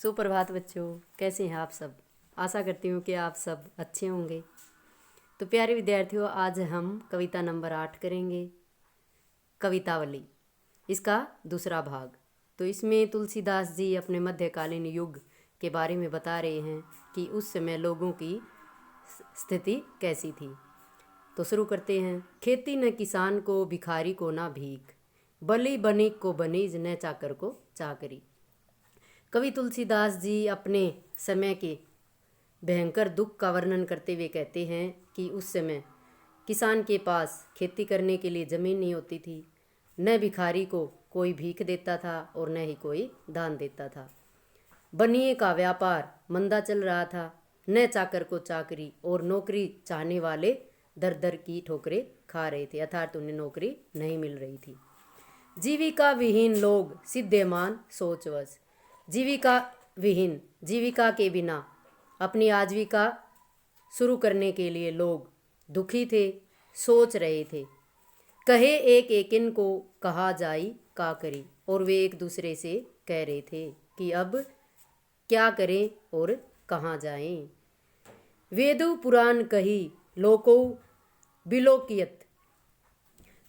सुप्रभात बच्चों, कैसे हैं आप सब। आशा करती हूँ कि आप सब अच्छे होंगे। तो प्यारे विद्यार्थियों, आज हम कविता नंबर 8 करेंगे, कवितावली, इसका दूसरा भाग। तो इसमें तुलसीदास जी अपने मध्यकालीन युग के बारे में बता रहे हैं कि उस समय लोगों की स्थिति कैसी थी। तो शुरू करते हैं। खेती न किसान को, भिखारी को ना भीख, बली बनिक को बनीज, न चाकर को चाकरी। कवि तुलसीदास जी अपने समय के भयंकर दुख का वर्णन करते हुए कहते हैं कि उस समय किसान के पास खेती करने के लिए ज़मीन नहीं होती थी, न भिखारी को कोई भीख देता था और न ही कोई दान देता था। बनिए का व्यापार मंदा चल रहा था, न चाकर को चाकरी, और नौकरी चाहने वाले दर दर की ठोकरें खा रहे थे, अर्थात उन्हें नौकरी नहीं मिल रही थी। जीविका विहीन लोग सिद्धेमान सोचवश, जीविका विहीन, जीविका के बिना अपनी आजीविका शुरू करने के लिए लोग दुखी थे, सोच रहे थे। कहे एक एकिन को कहा जाई का करी, और वे एक दूसरे से कह रहे थे कि अब क्या करें और कहाँ जाएं। वेदु पुराण कही लोको बिलोकियत।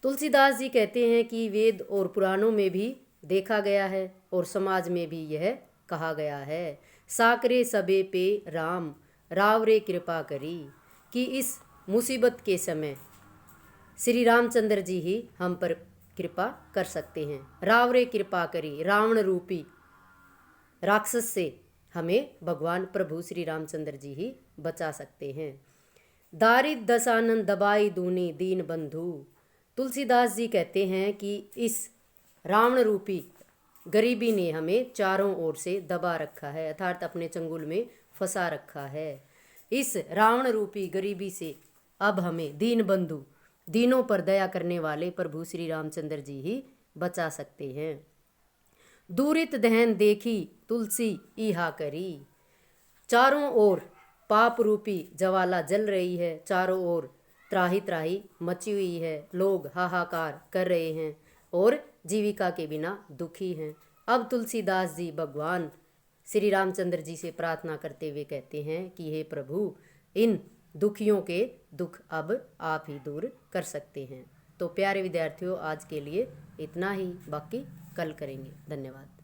तुलसीदास जी कहते हैं कि वेद और पुराणों में भी देखा गया है और समाज में भी यह कहा गया है, साकरे सबे पे राम रावरे कृपा करी, कि इस मुसीबत के समय श्री रामचंद्र जी ही हम पर कृपा कर सकते हैं। रावरे कृपा करी, रावण रूपी राक्षस से हमें भगवान प्रभु श्री रामचंद्र जी ही बचा सकते हैं। दारिद दशानन दबाई दूनी दीन बंधु। तुलसीदास जी कहते हैं कि इस रावण रूपी गरीबी ने हमें चारों ओर से दबा रखा है, अर्थात अपने चंगुल में फंसा रखा है। इस रावण रूपी गरीबी से अब हमें दीन बंधु, दीनों पर दया करने वाले प्रभु श्री रामचंद्र जी ही बचा सकते हैं। दूरित दहन देखी तुलसी इहा करी। चारों ओर पाप रूपी ज्वाला जल रही है, चारों ओर त्राही त्राही मची हुई है, लोग हाहाकार कर रहे हैं और जीविका के बिना दुखी हैं। अब तुलसीदास जी भगवान श्री रामचंद्र जी से प्रार्थना करते हुए कहते हैं कि हे प्रभु, इन दुखियों के दुख अब आप ही दूर कर सकते हैं। तो प्यारे विद्यार्थियों, आज के लिए इतना ही, बाकी कल करेंगे। धन्यवाद।